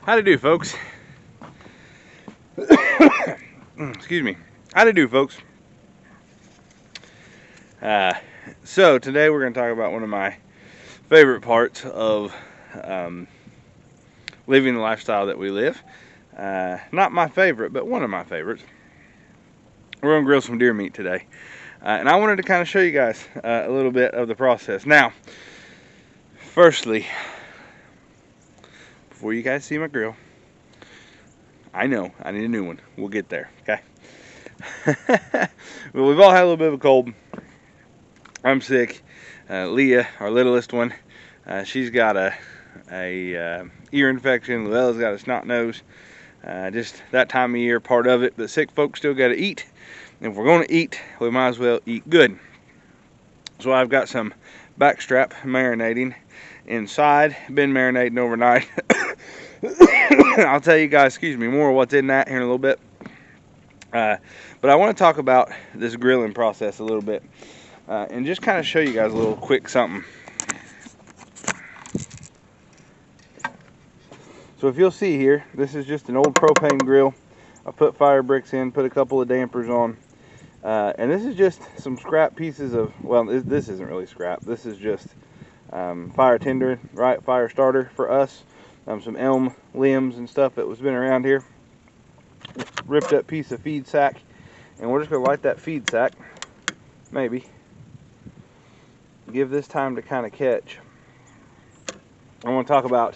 How to do, folks? Excuse me. How to do, folks? So today we're going to talk about one of my favorite parts of living the lifestyle that we live. Not my favorite, but one of my favorites. We're going to grill some deer meat today. And I wanted to kind of show you guys a little bit of the process. Now, firstly, before you guys see my grill, I know I need a new one. We'll get there, okay? Well, we've all had a little bit of a cold. I'm sick. Leah, our littlest one, she's got a ear infection. Luella's got a snot nose. Just that time of year, part of it. But sick folks still got to eat. And if we're going to eat, we might as well eat good. So I've got some backstrap marinating inside. Been marinating overnight. I'll tell you guys, more of what's in that here in a little bit. But I want to talk about this grilling process a little bit. And just kind of show you guys a little quick something. So if you'll see here, this is just an old propane grill. I put fire bricks in, put a couple of dampers on. And this is just some scrap pieces of, well, this isn't really scrap. This is just fire tinder, right? Fire starter for us. Some elm limbs and stuff that was been around here. Ripped up piece of feed sack. And we're just going to light that feed sack. Maybe. Give this time to kind of catch. I want to talk about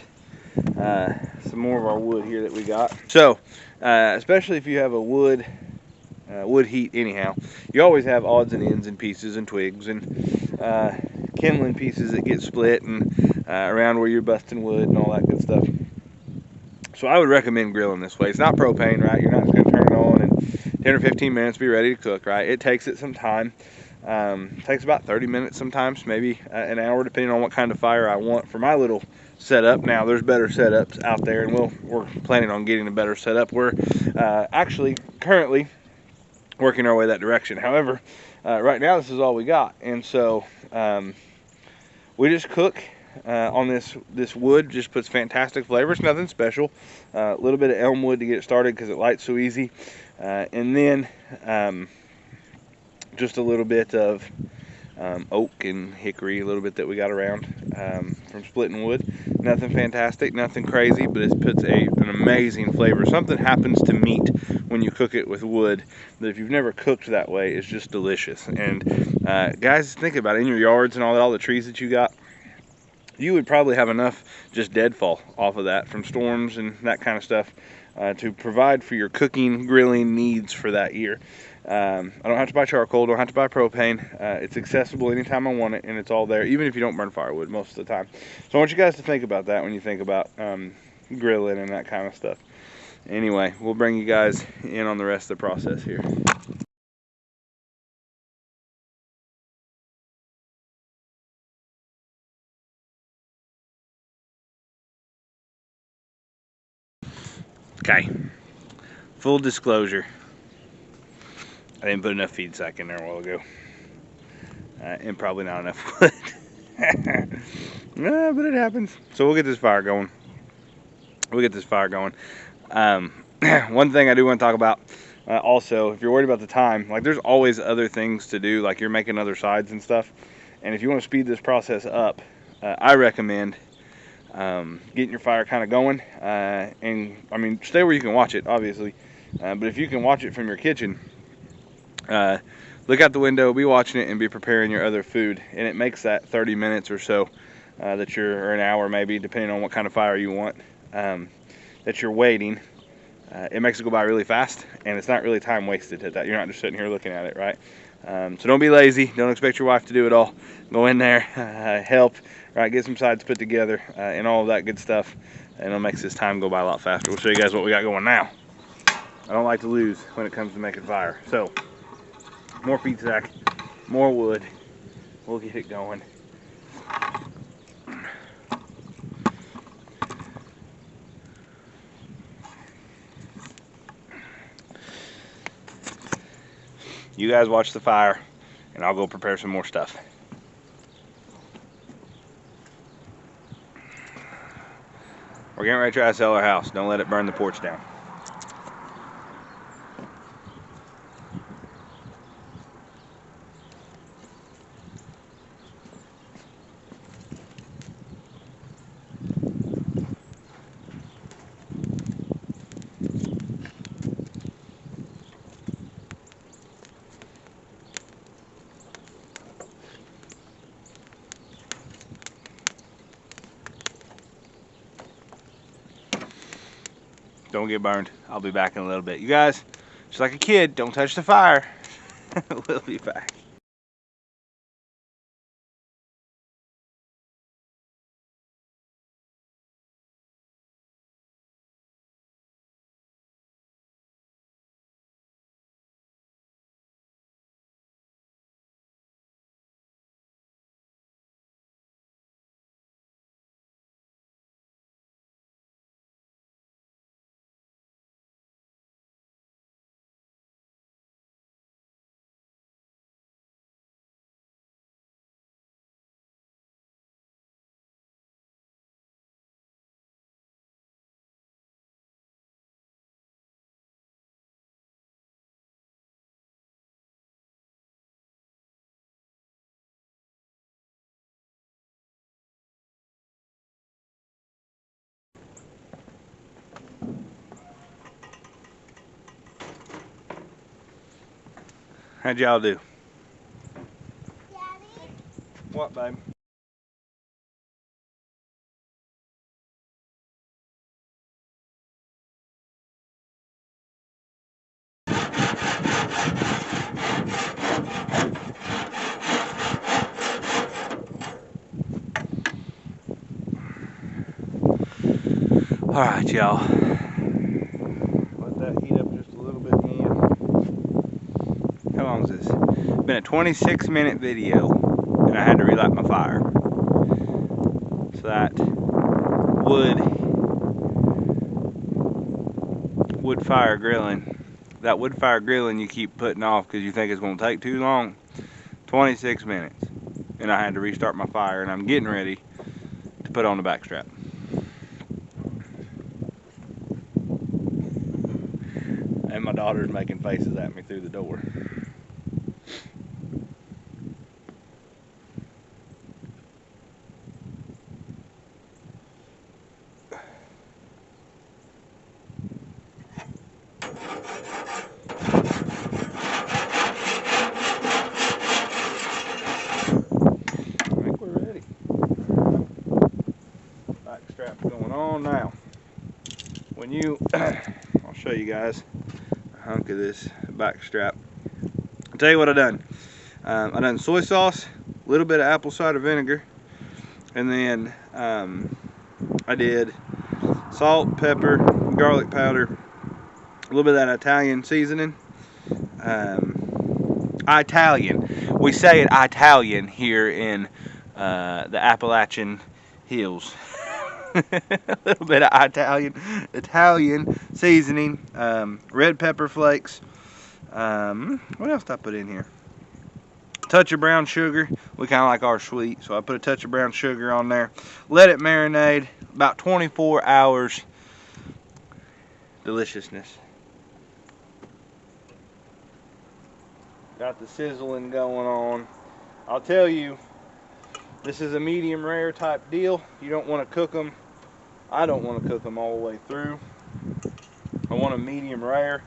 some more of our wood here that we got. So, especially if you have a wood heat anyhow, you always have odds and ends and pieces and twigs and kindling pieces that get split and around where you're busting wood and all that good stuff. So I would recommend grilling this way. It's not propane, right? You're not just going to turn it on and 10 or 15 minutes be ready to cook, right? It takes it some time. Takes about 30 minutes sometimes, maybe an hour, depending on what kind of fire I want for my little setup. Now, there's better setups out there, and we're planning on getting a better setup. We're actually currently working our way that direction. However, right now this is all we got, and so we just cook on this wood. Just puts fantastic flavor. It's nothing special. A little bit of elm wood to get it started because it lights so easy, and then just a little bit of oak and hickory, a little bit that we got around from splitting wood. Nothing fantastic, nothing crazy, but it puts an amazing flavor. Something happens to meat when you cook it with wood that if you've never cooked that way, it's just delicious. And guys, think about it, in your yards and all the trees that you got, you would probably have enough just deadfall off of that from storms and that kind of stuff to provide for your cooking, grilling needs for that year. I don't have to buy charcoal, don't have to buy propane. It's accessible anytime I want it, and it's all there, even if you don't burn firewood most of the time. So I want you guys to think about that when you think about grilling and that kind of stuff. Anyway, we'll bring you guys in on the rest of the process here. Okay, full disclosure, I didn't put enough feed sack in there a while ago, and probably not enough wood. But it happens. So we'll get this fire going. One thing I do want to talk about also, if you're worried about the time, like there's always other things to do, like you're making other sides and stuff, and if you want to speed this process up, I recommend getting your fire kind of going, and I mean, stay where you can watch it, obviously, but if you can watch it from your kitchen, look out the window, be watching it, and be preparing your other food, and it makes that 30 minutes or so or an hour maybe, depending on what kind of fire you want, that you're waiting. It makes it go by really fast, and it's not really time wasted at that. You're not just sitting here looking at it, right? So don't be lazy. Don't expect your wife to do it all. Go in there, help, right? Get some sides put together, and all of that good stuff, and it makes this time go by a lot faster. We'll show you guys what we got going now. I don't like to lose when it comes to making fire. So, more feed sack, more wood. We'll get it going. You guys watch the fire, and I'll go prepare some more stuff. We're getting ready to try to sell our house. Don't let it burn the porch down. Don't get burned. I'll be back in a little bit. You guys, just like a kid, don't touch the fire. We'll be back. How'd y'all do? Daddy? What, babe? All right, y'all. Let that heat up just a little bit again. How long is this? Been a 26-minute video, and I had to relight my fire. So that wood fire grilling, you keep putting off because you think it's going to take too long. 26 minutes, and I had to restart my fire, and I'm getting ready to put on the back strap. And my daughter's making faces at me through the door. I think we're ready. Back strap's going on now. When you, I'll show you guys a hunk of this back strap. I'll tell you what I done. I done soy sauce, a little bit of apple cider vinegar, and then I did salt, pepper, garlic powder, a little bit of that Italian seasoning. Italian. We say it Italian here in the Appalachian Hills. A little bit of Italian seasoning, red pepper flakes. What else did I put in here? Touch of brown sugar. We kind of like ours sweet, so I put a touch of brown sugar on there. Let it marinate about 24 hours. Deliciousness. Got the sizzling going on. I'll tell you, this is a medium rare type deal. You don't want to cook them. I don't want to cook them all the way through. I want them medium rare.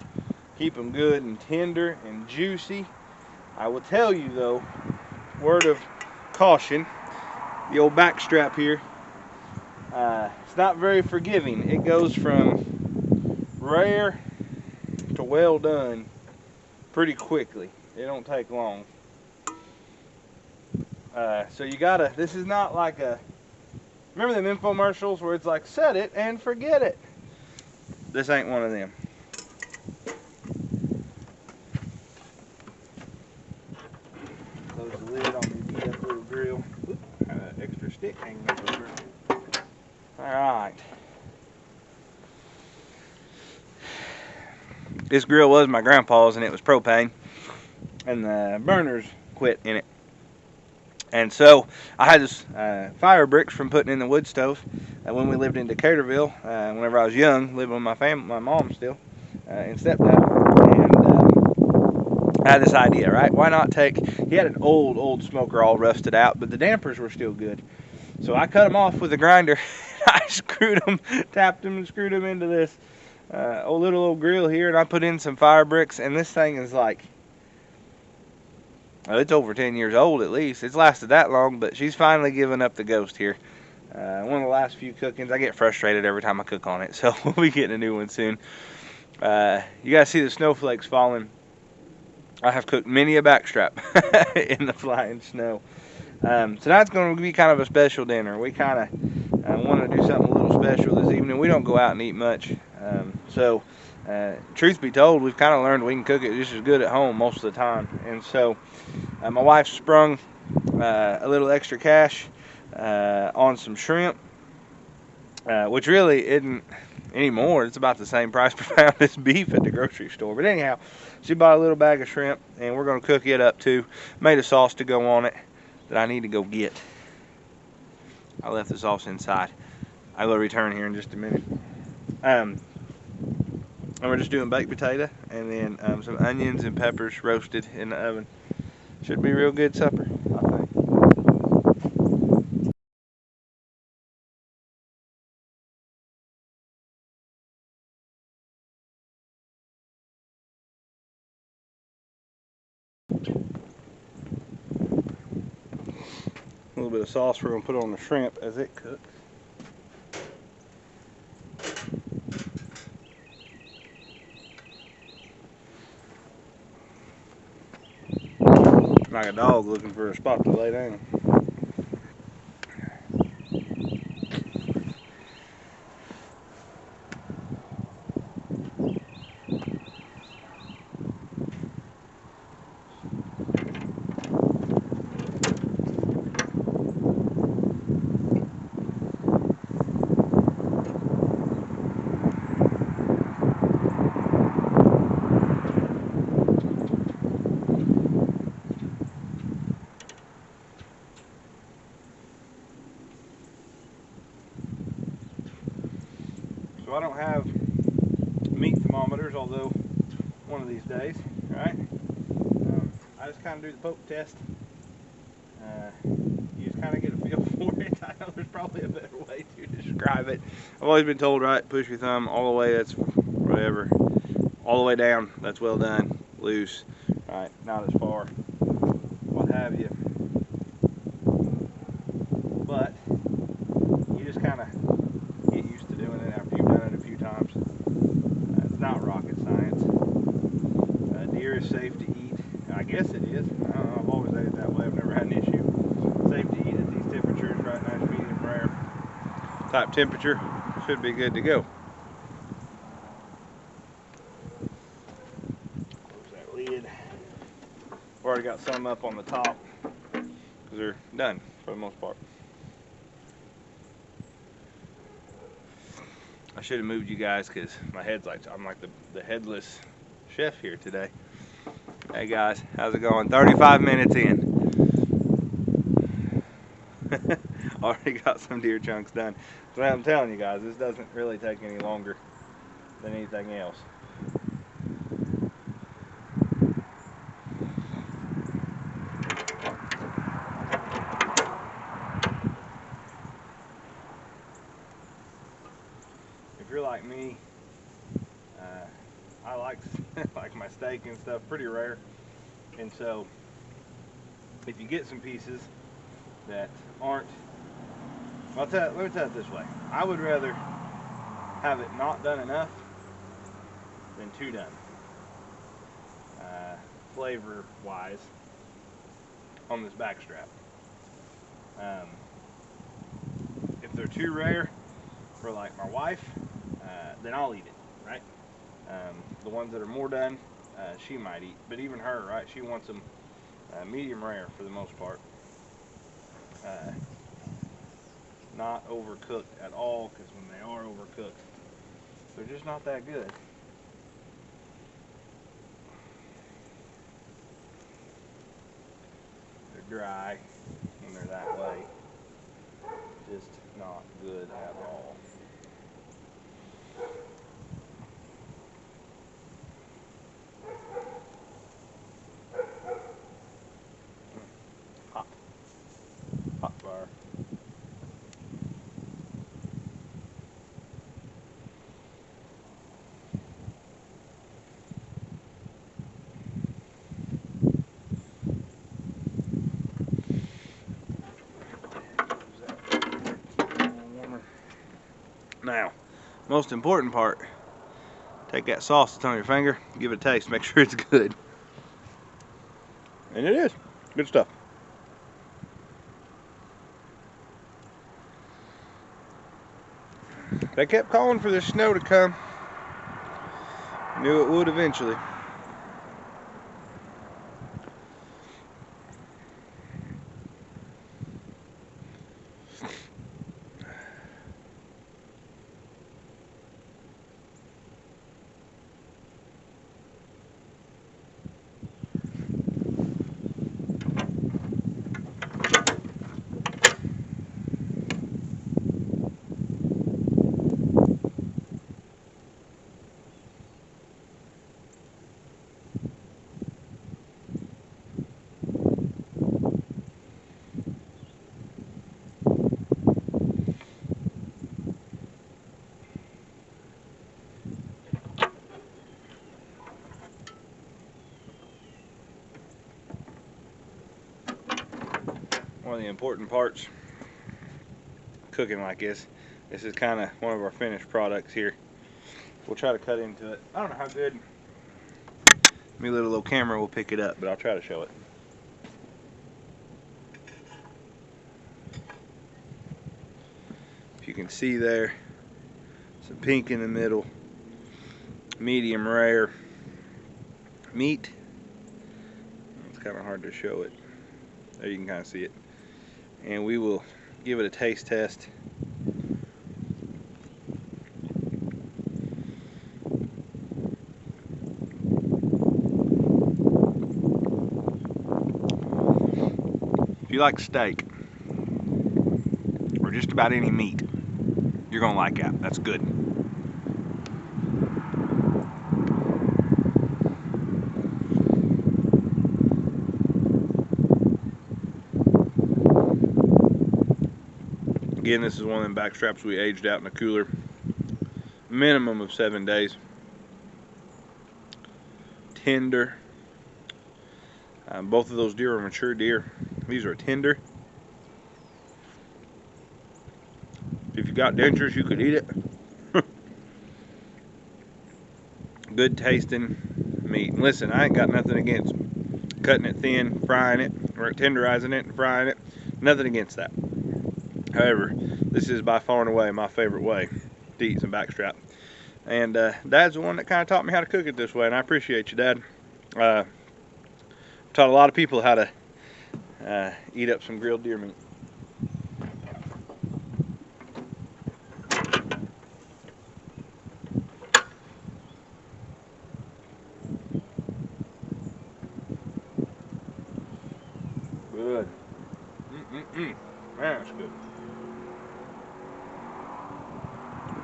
Keep them good and tender and juicy. I will tell you though, word of caution, the old back strap here, it's not very forgiving. It goes from rare to well done pretty quickly. It don't take long. So you gotta, this is not like a, remember them infomercials where it's like, set it and forget it? This ain't one of them. Close the lid on your beat up little grill. Extra stick hanging up over it. Alright. This grill was my grandpa's and it was propane. And the burners quit in it. And so I had this fire bricks from putting in the wood stove. when we lived in Decaturville, whenever I was young, living with my family, my mom still, and stepdad. And I had this idea, right? Why not take, he had an old smoker all rusted out, but the dampers were still good. So I cut them off with a grinder. I screwed them, tapped them and screwed them into this little grill here, and I put in some fire bricks, and this thing is like, well, it's over 10 years old at least. It's lasted that long, but she's finally given up the ghost here. One of the last few cookings, I get frustrated every time I cook on it, so we'll be getting a new one soon. You guys see the snowflakes falling. I have cooked many a backstrap in the flying snow. Tonight's going to be kind of a special dinner. We kind of want to do something a little special this evening. We don't go out and eat much. Truth be told, we've kind of learned we can cook it just as good at home most of the time. And so my wife sprung a little extra cash on some shrimp, which really isn't anymore. It's about the same price per pound as beef at the grocery store. But anyhow, she bought a little bag of shrimp, and we're going to cook it up too. Made a sauce to go on it that I need to go get. I left the sauce inside. I will return here in just a minute. And we're just doing baked potato and then some onions and peppers roasted in the oven. Should be a real good supper, I think. A little bit of sauce we're going to put on the shrimp as it cooks. Like a dog looking for a spot to lay down. So I don't have meat thermometers, although one of these days, right? I just kind of do the poke test. You just kind of get a feel for it. I know there's probably a better way to describe it. I've always been told, right, push your thumb all the way, that's whatever. All the way down, that's well done. Loose, right, not as far, what have you. But you just kind of get used to doing it after you've done it a few times. It's not rocket science. Deer is safe to eat. I guess it is. I don't know, I've always ate it that way. I've never had an issue. Safe to eat at these temperatures, right? Nice medium rare type temperature. Should be good to go. Close that lid. I've already got some up on the top because they're done for the most part. I should have moved you guys because my head's like, I'm like the headless chef here today. Hey guys, how's it going? 35 minutes in. Already got some deer chunks done. So I'm telling you guys, this doesn't really take any longer than anything else. If you're like me, I like like my steak and stuff pretty rare, and so if you get some pieces that aren't, let me tell it this way, I would rather have it not done enough than too done, flavor wise, on this backstrap. If they're too rare for like my wife, then I'll eat it, right? The ones that are more done, she might eat, but even her, right, she wants them medium rare for the most part. Not overcooked at all, because when they are overcooked, they're just not that good. They're dry when they're that way. Just not good at all. Hot. Hot fire. Now, most important part, take that sauce that's on your finger, give it a taste, make sure it's good. And it is. Good stuff. They kept calling for the snow to come. Knew it would eventually. One of the important parts cooking like this is kind of one of our finished products here. We'll try to cut into it. I don't know how good my little camera will pick it up, but I'll try to show it. If you can see there, some pink in the middle, medium rare meat. It's kind of hard to show it. There you can kind of see it. And we will give it a taste test. If you like steak, or just about any meat, you're gonna like that. That's good. Again, this is one of them back straps we aged out in a cooler, minimum of 7 days. Tender. Both of those deer are mature deer. These are tender. If you got dentures, you could eat it. Good tasting meat. And listen, I ain't got nothing against cutting it thin, frying it, or tenderizing it and frying it. Nothing against that. However, this is by far and away my favorite way to eat some backstrap. And Dad's the one that kind of taught me how to cook it this way, and I appreciate you, Dad. Taught a lot of people how to eat up some grilled deer meat. Good. Man, that's good.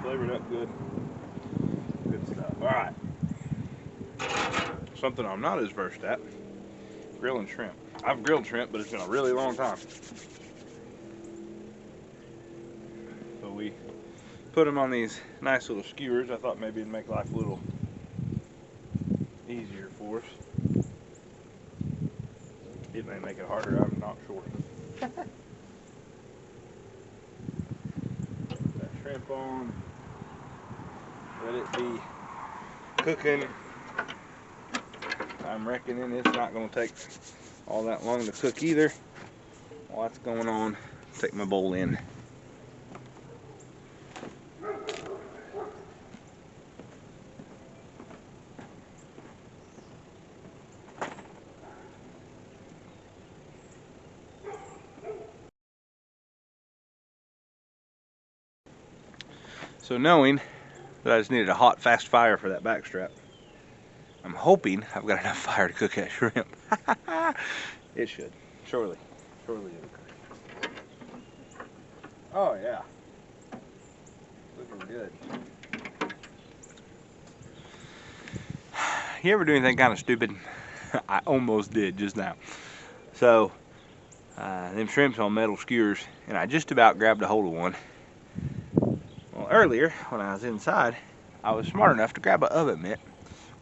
Flavored up good. Good stuff. All right. Something I'm not as versed at, grilling shrimp. I've grilled shrimp, but it's been a really long time. So we put them on these nice little skewers. I thought maybe it'd make life a little easier for us. It may make it harder, I'm not sure. Put that shrimp on. Let it be cooking. I'm reckoning it's not going to take all that long to cook either. While that's going on, take my bowl in. So knowing that I just needed a hot, fast fire for that backstrap, I'm hoping I've got enough fire to cook that shrimp. It should. Surely. Surely it'll cook. Oh yeah. looking good. You ever do anything kind of stupid? I almost did just now. So, them shrimp's on metal skewers, and I just about grabbed a hold of one. Well, earlier, when I was inside, I was smart enough to grab an oven mitt.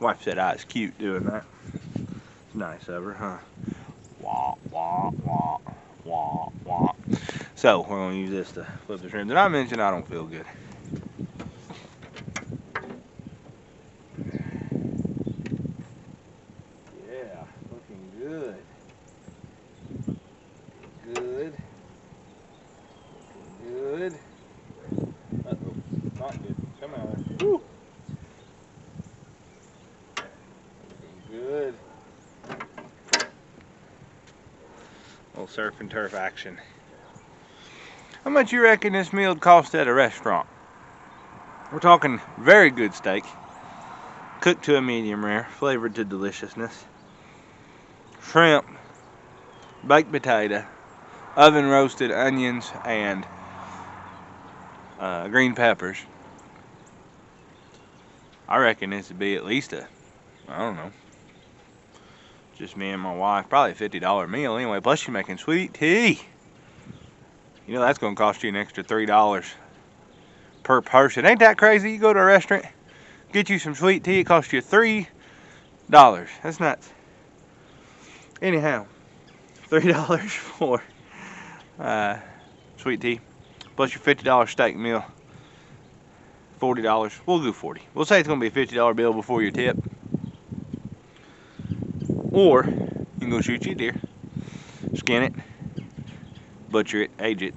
Wife said I was cute doing that. It's nice of her, huh? Wah, wah, wah, wah, wah. So, we're going to use this to flip the shrimp. Did I mention I don't feel good? Yeah, looking good. Good. Looking good. Uh-oh, not good. Come on. Woo. Looking good. Little surf and turf action. How much you reckon this meal would cost at a restaurant? We're talking very good steak, cooked to a medium rare, flavored to deliciousness. Shrimp, baked potato, oven roasted onions, and green peppers. I reckon this would be at least I don't know, just me and my wife, probably a $50 meal anyway. Plus you're making sweet tea. You know that's going to cost you an extra $3 per person. Ain't that crazy? You go to a restaurant, get you some sweet tea, it costs you $3. That's nuts. Anyhow, $3 for sweet tea, plus your $50 steak meal. $40. We'll do 40. We'll say it's going to be a $50 bill before your tip. Or you can go shoot you a deer, skin it, butcher it, age it,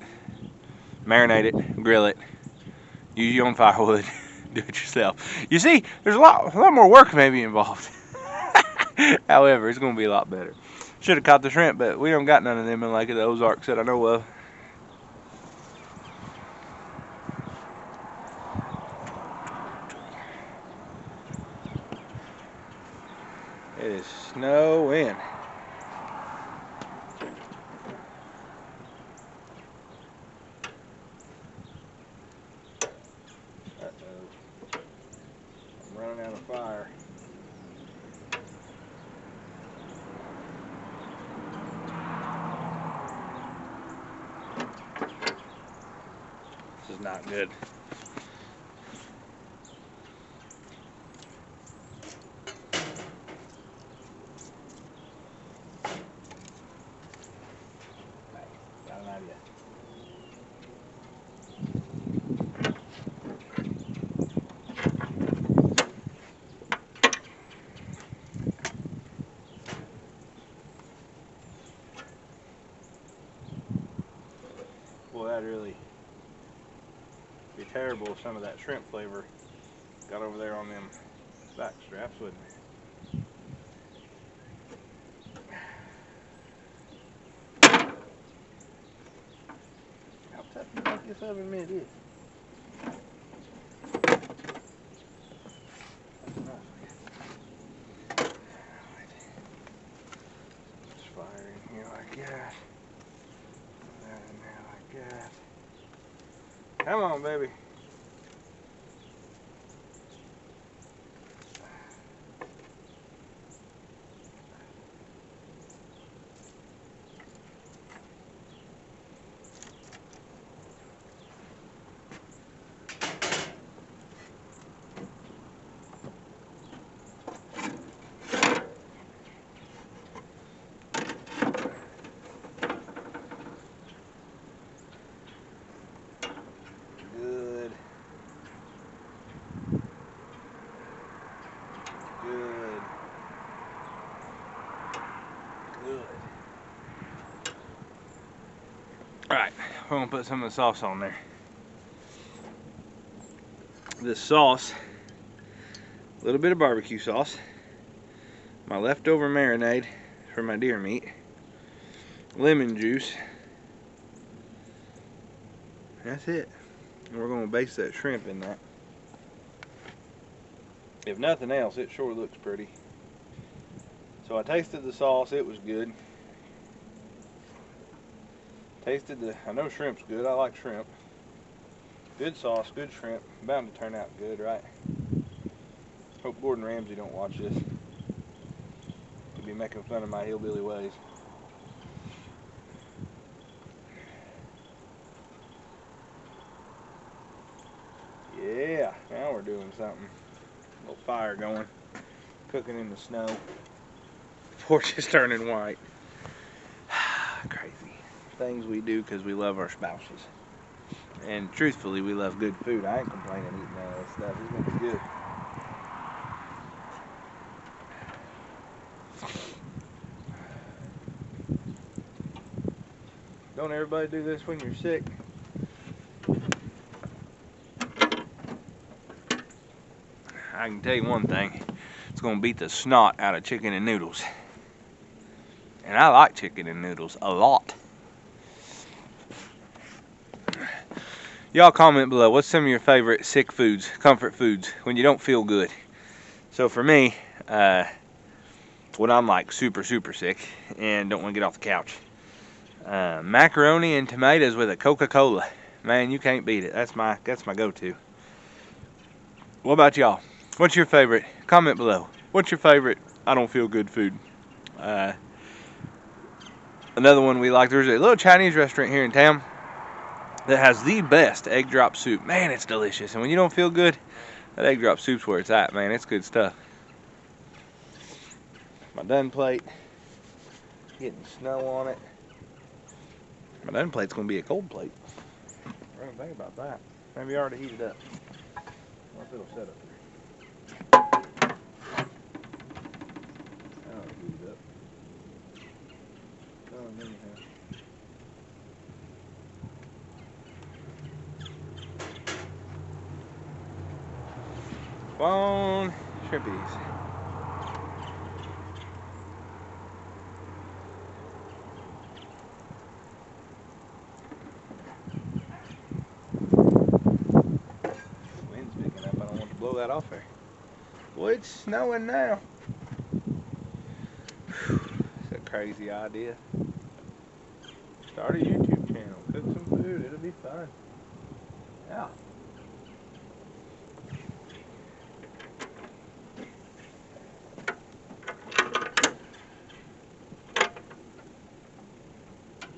marinate it, grill it, use your own firewood, do it yourself. You see, there's a lot more work maybe involved. However, it's going to be a lot better. Should have caught the shrimp, but we don't got none of them in Lake of the Ozarks that I know of. It is snowing. Uh-oh. I'm running out of fire. This is not good. Got an idea. Boy, that'd really be terrible if some of that shrimp flavor got over there on them back straps, wouldn't it? How tough do you think this oven mitt is? That's enough. Just fire in here like that. That in there like that. Come on, baby. Good. Good. Good. Alright, we're going to put some of the sauce on there. This sauce, a little bit of barbecue sauce, my leftover marinade for my deer meat, lemon juice. That's it. And we're going to baste that shrimp in that. If nothing else, it sure looks pretty. So I tasted the sauce, it was good. I know shrimp's good, I like shrimp. Good sauce, good shrimp. Bound to turn out good, right? Hope Gordon Ramsay don't watch this. He'll be making fun of my hillbilly ways. Yeah, now we're doing something. A little fire going. Cooking in the snow. Porch is turning white. Crazy. Things we do because we love our spouses. And truthfully, we love good food. I ain't complaining eating none of this stuff. It's going to be good. Don't everybody do this when you're sick? I can tell you one thing. It's going to beat the snot out of chicken and noodles. And I like chicken and noodles a lot. Y'all comment below, what's some of your favorite sick foods, comfort foods, when you don't feel good? So for me, when I'm like super sick and don't want to get off the couch, macaroni and tomatoes with a Coca-Cola. Man, you can't beat it. That's my go-to. What about y'all? What's your favorite? Comment below. What's your favorite I don't feel good food? Another one we like, there's a little Chinese restaurant here in town that has the best egg drop soup. Man, it's delicious. And when you don't feel good, that egg drop soup's where it's at, man. It's good stuff. My done plate, getting snow on it. My done plate's gonna be a cold plate. I didn't think about that. Maybe I already heated up. I wonder if it'll set up here. Oh, it heated up. Oh, anyhow. Bone shrimpies. Wind's picking up. I don't want to blow that off there. Well, it's snowing now. It's a crazy idea. Start a YouTube channel. Cook some food. It'll be fun. Yeah.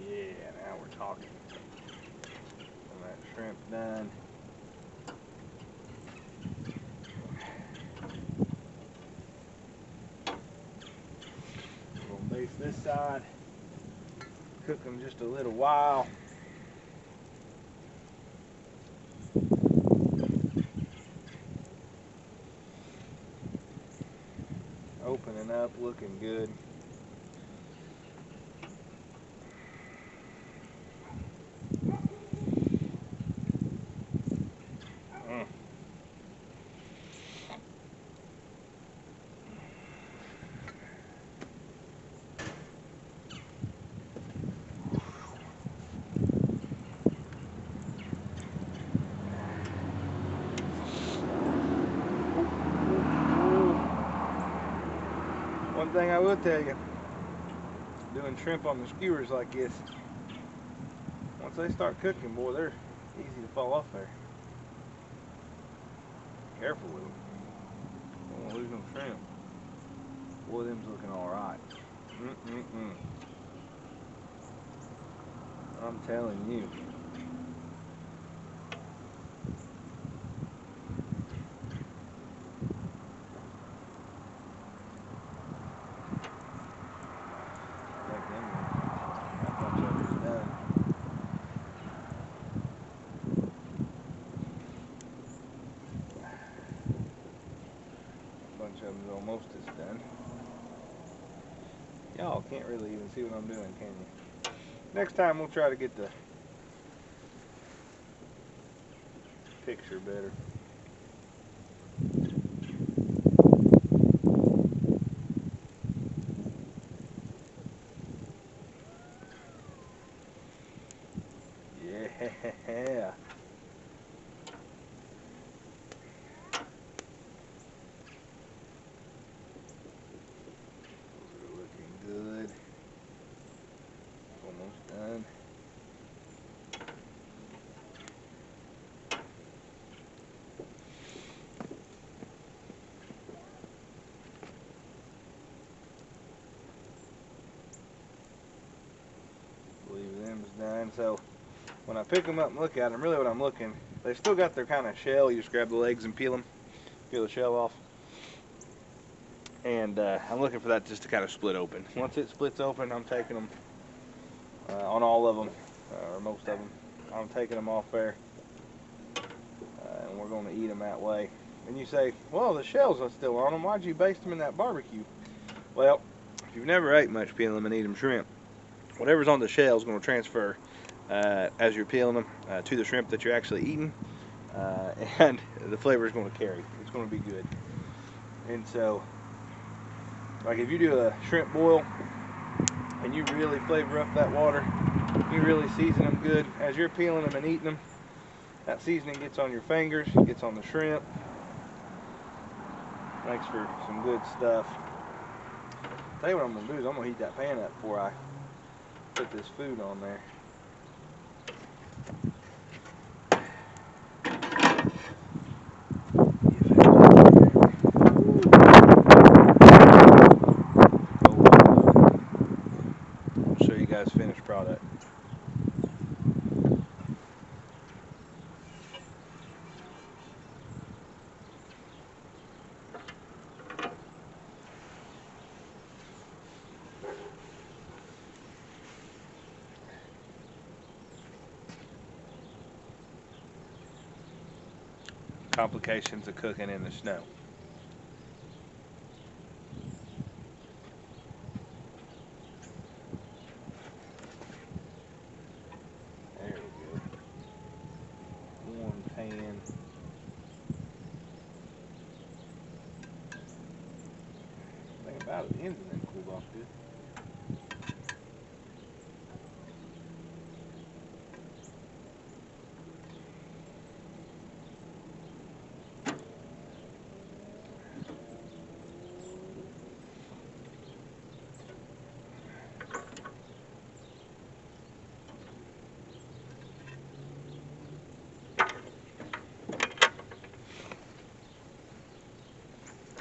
Yeah, now we're talking. And that shrimp done. We'll base this side. Cook them just a little while. Opening up, looking good. One thing I will tell you, doing shrimp on the skewers like this, once they start cooking, boy, they're easy to fall off there. Careful with them. Don't want to lose no shrimp. Boy, them's looking alright. I'm telling you. Bunch of them's almost as done. Y'all can't really even see what I'm doing, can you? Next time we'll try to get the picture better. Yeah. Good. Almost done. And so when I pick them up and look at them, really what I'm looking, they still got their kind of shell. You just grab the legs and peel them, peel the shell off. And I'm looking for that just to kind of split open. Once it splits open, I'm taking them on all of them, or most of them. I'm taking them off there, and we're going to eat them that way. And you say, well, the shells are still on them. Why'd you baste them in that barbecue? Well, if you've never ate much peeling them and eat them shrimp, whatever's on the shell is going to transfer as you're peeling them to the shrimp that you're actually eating, and the flavor is going to carry. It's going to be good. And so, like if you do a shrimp boil and you really flavor up that water, you really season them good, as you're peeling them and eating them, that seasoning gets on your fingers, gets on the shrimp. Makes for some good stuff. Tell you what I'm going to do is I'm going to heat that pan up before I put this food on there. I'll show you guys finished product. Complications of cooking in the snow. There we go. Warm pan. The thing about it, the ends of them cooled off good.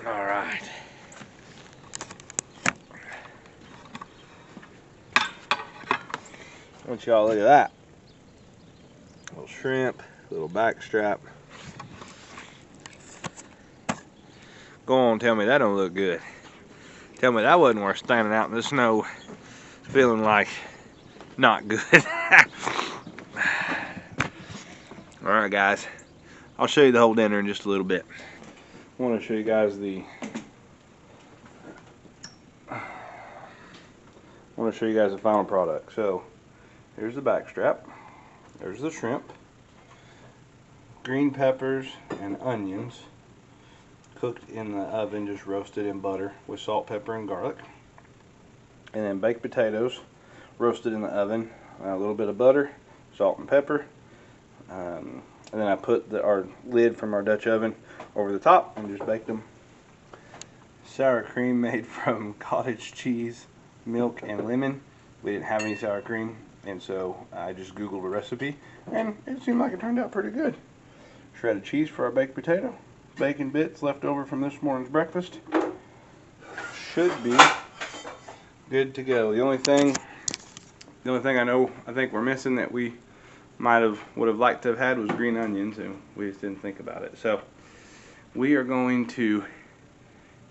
All right. I want y'all to look at that. Little shrimp, little back strap. Go on, tell me that don't look good. Tell me that wasn't worth standing out in the snow feeling like not good. All right, guys. I'll show you the whole dinner in just a little bit. I want to show you guys the final product. So here's the back strap. There's the shrimp, green peppers and onions cooked in the oven, just roasted in butter with salt, pepper, and garlic. And then baked potatoes roasted in the oven, a little bit of butter, salt, and pepper. And then I put our lid from our Dutch oven over the top and just baked them. Sour cream made from cottage cheese, milk, and lemon. We didn't have any sour cream, and so I just Googled a recipe, and it seemed like it turned out pretty good. Shredded cheese for our baked potato. Bacon bits left over from this morning's breakfast. Should be good to go. The only thing I think we're missing that we would have liked to have had was green onions, and we just didn't think about it. So we are going to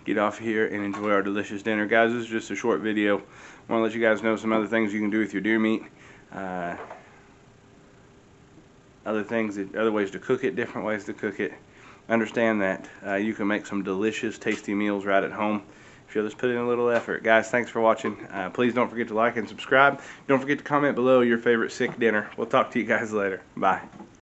get off here and enjoy our delicious dinner. Guys, this is just a short video. I want to let you guys know some other things you can do with your deer meat. Other ways to cook it, different ways to cook it. Understand that you can make some delicious, tasty meals right at home if you'll just put in a little effort. Guys, thanks for watching. Please don't forget to like and subscribe. Don't forget to comment below your favorite sick dinner. We'll talk to you guys later. Bye.